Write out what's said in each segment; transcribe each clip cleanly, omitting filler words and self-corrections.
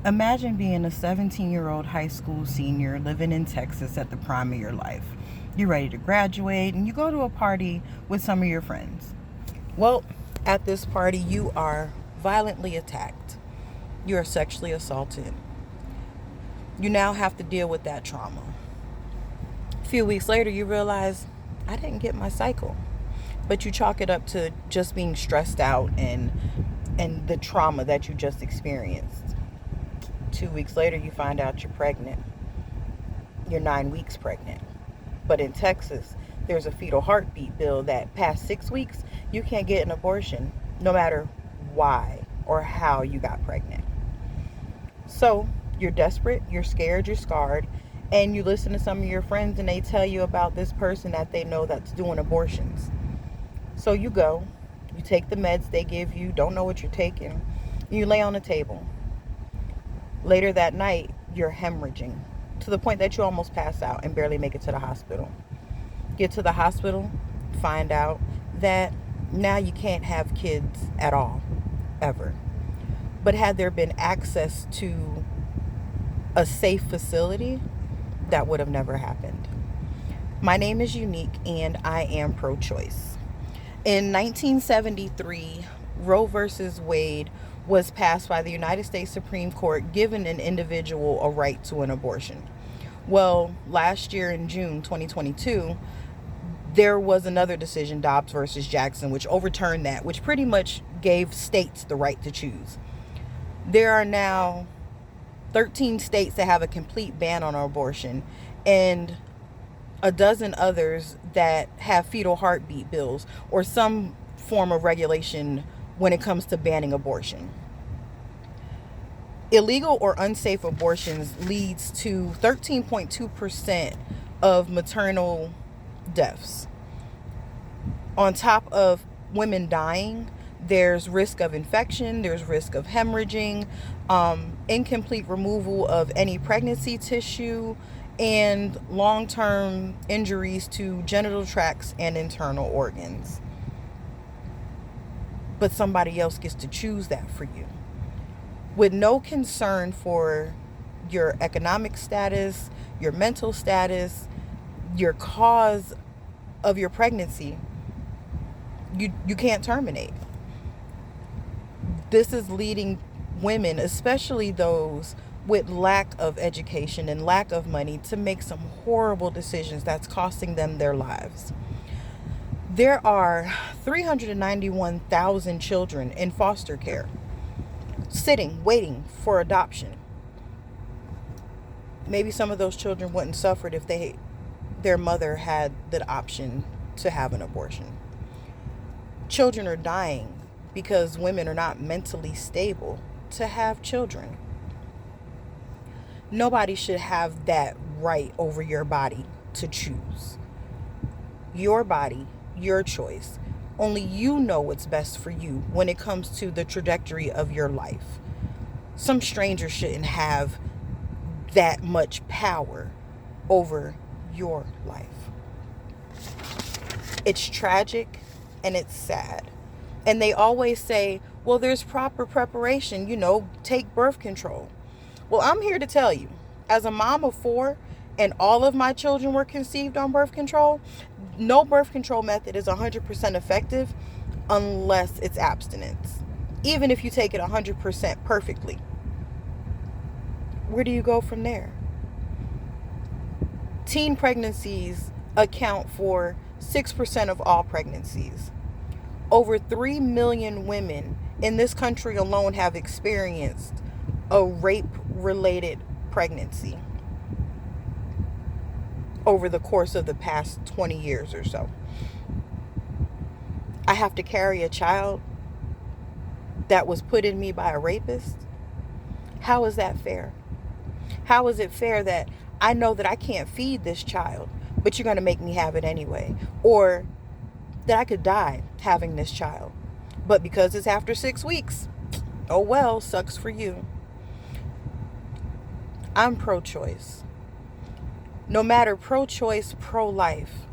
Imagine being a 17-year-old high school senior living in Texas at the prime of your life. You're ready to graduate and you go to a party with some of your friends. Well, at this party, you are violently attacked. You are sexually assaulted. You now have to deal with that trauma. A few weeks later, you realize, I didn't get my cycle. But you chalk it up to just being stressed out and the trauma that you just experienced. 2 weeks later, you find out you're pregnant. You're 9 weeks pregnant. But in Texas, there's a fetal heartbeat bill that past 6 weeks, you can't get an abortion no matter why or how you got pregnant. So you're desperate, you're scared, you're scarred, and you listen to some of your friends and they tell you about this person that they know that's doing abortions. So you go, you take the meds they give you, don't know what you're taking, you lay on the table. Later that night, you're hemorrhaging to the point that you almost pass out and barely make it to the hospital. Get to the hospital, find out that now you can't have kids at all, ever. But had there been access to a safe facility, that would have never happened. My name is Unique and I am pro choice. In 1973, Roe versus Wade was passed by the United States Supreme Court, giving an individual a right to an abortion. Well, last year in June 2022, there was another decision, Dobbs versus Jackson, which overturned that, which pretty much gave states the right to choose. There are now 13 states that have a complete ban on abortion, and a dozen others that have fetal heartbeat bills or some form of regulation when it comes to banning abortion. Illegal or unsafe abortions leads to 13.2% of maternal deaths. On top of women dying, there's risk of infection, there's risk of hemorrhaging, incomplete removal of any pregnancy tissue, and long-term injuries to genital tracts and internal organs. But somebody else gets to choose that for you. With no concern for your economic status, your mental status, your cause of your pregnancy, you can't terminate. This is leading women, especially those with lack of education and lack of money, to make some horrible decisions that's costing them their lives. There are 391,000 children in foster care, sitting, waiting for adoption. Maybe some of those children wouldn't suffer if their mother had the option to have an abortion. Children are dying because women are not mentally stable to have children. Nobody should have that right over your body to choose. Your body, your choice. Only you know what's best for you when it comes to the trajectory of your life. Some stranger shouldn't have that much power over your life. It's tragic and it's sad. And they always say, well, there's proper preparation, take birth control. Well, I'm here to tell you, as a mom of 4 and all of my children were conceived on birth control, no birth control method is 100% effective unless it's abstinence. Even if you take it 100% perfectly. Where do you go from there? Teen pregnancies account for 6% of all pregnancies. Over 3 million women in this country alone have experienced a rape-related pregnancy over the course of the past 20 years or so. I have to carry a child that was put in me by a rapist? How is that fair? How is it fair that I know that I can't feed this child, but you're going to make me have it anyway? Or that I could die having this child, but because it's after 6 weeks, oh well, sucks for you. I'm pro-choice. No matter pro-choice, pro-life,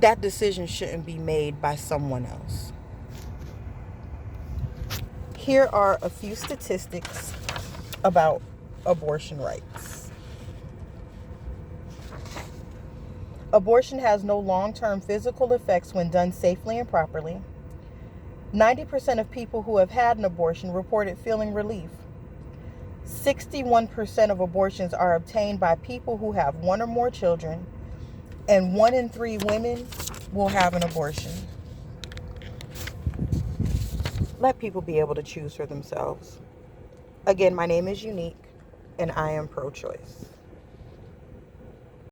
that decision shouldn't be made by someone else. Here are a few statistics about abortion rights. Abortion has no long-term physical effects when done safely and properly. 90% of people who have had an abortion reported feeling relief. 61% of abortions are obtained by people who have one or more children, and 1 in 3 women will have an abortion. Let people be able to choose for themselves. Again, my name is Unique, and I am pro-choice.